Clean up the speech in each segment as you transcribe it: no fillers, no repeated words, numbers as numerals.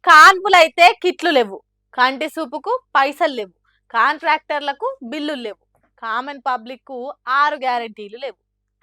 కాన్పులైతే కిట్లు లేవు, కంటి సూపుకు పైసలు లేవు, కాంట్రాక్టర్లకు బిల్లులు లేవు, కామన్ పబ్లిక్ కు 6 గ్యారెంటీలు లేవు.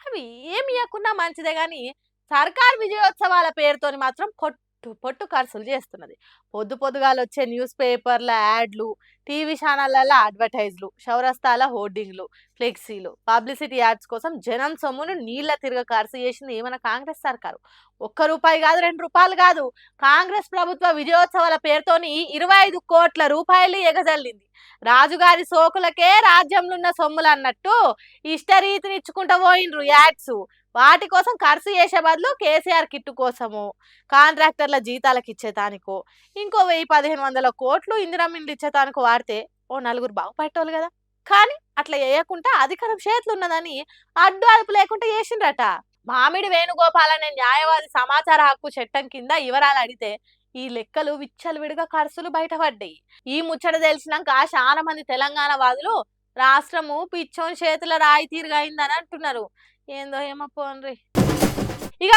అవి ఏమి ఇవ్వకున్నా మంచిదే గాని సర్కార్ విజయోత్సవాల పేరుతోని మాత్రం పొట్టు పొట్టు ఖర్చులు చేస్తున్నది. పొద్దు పొద్దుగాల వచ్చే న్యూస్ పేపర్ల యాడ్లు, టీవీ ఛానళ్లలో అడ్వర్టైజ్లు, చౌరస్తాల హోర్డింగ్లు, ఫ్లెక్సీలు, పబ్లిసిటీ యాడ్స్ కోసం జనం సొమ్మును నీళ్ల తిరగ ఖర్చు చేసింది మన కాంగ్రెస్ సర్కారు. ₹1 కాదు, ₹2 కాదు, కాంగ్రెస్ ప్రభుత్వ విజయోత్సవాల పేరుతోని 25 కోట్ల రూపాయలు ఎగజల్లింది. రాజుగారి సోకులకే రాజ్యంలో ఉన్న సొమ్ములు అన్నట్టు ఇష్టరీతిని ఇచ్చుకుంటూ పోయినరు యాడ్స్. వాటి కోసం ఖర్చు చేసే బదులు కేసీఆర్ కిట్టు కోసము, కాంట్రాక్టర్ల జీతాలకు ఇచ్చేతానికో, ఇంకో 1000-1500 కోట్లు ఇందిరమ్మిండ్లు ఇచ్చేతానికో వాడితే ఓ నలుగురు బాగుపట్టేవాళ్ళు కదా. కానీ అట్లా చేయకుండా అధికారం చేతులు ఉన్నదని అడ్డు అదుపు లేకుండా చేసిండ్రట. మామిడి వేణుగోపాల్ అనే న్యాయవాది సమాచార హక్కు చట్టం కింద వివరాలు అడిగితే ఈ లెక్కలు విచ్చలవిడిగా ఖర్చులు బయటపడ్డాయి. ఈ ముచ్చట తెలిసినాక చాలా మంది తెలంగాణ వాదులు రాష్ట్రము పిచ్చోని చేతుల రాయి తీరుగా అయిందని అంటున్నారు. ఏందో ఏమో పోన్రి. ఇక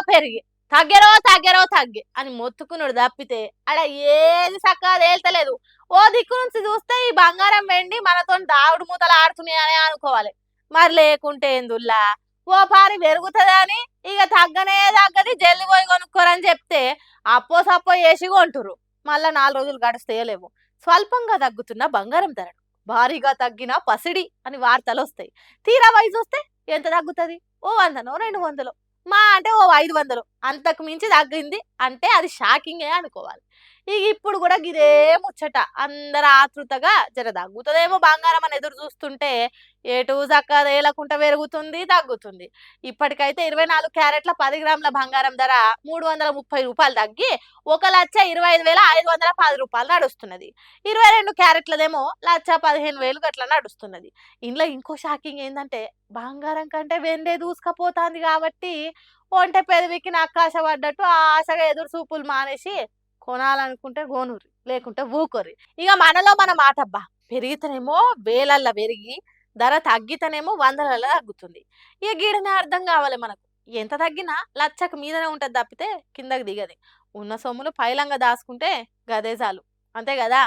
పెరిగి తగ్గెరో తగ్గెరో తగ్గే అని మొత్తుకున్నాడు తప్పితే అడ ఏది చక్కగా తేల్తలేదు. ఓ దిక్కు నుంచి చూస్తే ఈ బంగారం వెండి మనతో దావుడు మూతలు ఆడుతున్నాయని అనుకోవాలి. మరి లేకుంటే ఎందుల్లా ఓ పారి పెరుగుతుందని ఇక తగ్గనే తగ్గది, జల్లి పోయి కొనుక్కోరని చెప్తే అప్పో సప్పో వేసి కొంటురు. మళ్ళా 4 రోజులు గడుస్తేయలేవు. స్వల్పంగా తగ్గుతున్న బంగారం ధరలు, భారీగా తగ్గిన పసిడి అని వార్తలు వస్తాయి. తీరా వయసు వస్తే ఎంత తగ్గుతుంది? ఓ 100నో 200, మా అంటే ఓ 500. అంతకు మించి తగ్గింది అంటే అది షాకింగే అనుకోవాలి. ఇక ఇప్పుడు కూడా గిదే ముచ్చట. అందరు ఆతృతగా జర తగ్గుతుందేమో బంగారం అని ఎదురు చూస్తుంటే ఏటూ చక్కగా తేలకుండా పెరుగుతుంది, తగ్గుతుంది. ఇప్పటికైతే 24 క్యారెట్ల 10 గ్రాముల బంగారం ధర ₹330 తగ్గి ₹1,25,510 నడుస్తున్నది. 22 క్యారెట్లదేమో ₹1,15,000 గట్ల నడుస్తున్నది. ఇంట్లో ఇంకో షాకింగ్ ఏంటంటే బంగారం కంటే వెండే దూసుకపోతుంది కాబట్టి ఒంటె పెదవికి నక్కాశ పడ్డట్టు ఆశగా ఎదురు చూపులు మానేసి కొనాలనుకుంటే గోనురి, లేకుంటే ఊకొరి. ఇక మనలో మన మాటబ్బా, పెరిగితేనేమో వేలల్లో పెరిగి ధర తగ్గితేనేమో వందలలో తగ్గుతుంది. ఇక గీడనే అర్థం కావాలి మనకు. ఎంత తగ్గినా లచ్చకు మీదనే ఉంటది తప్పితే కిందకి దిగది. ఉన్న సొమ్ములు పైలంగా దాచుకుంటే గదే చాలు, అంతే కదా.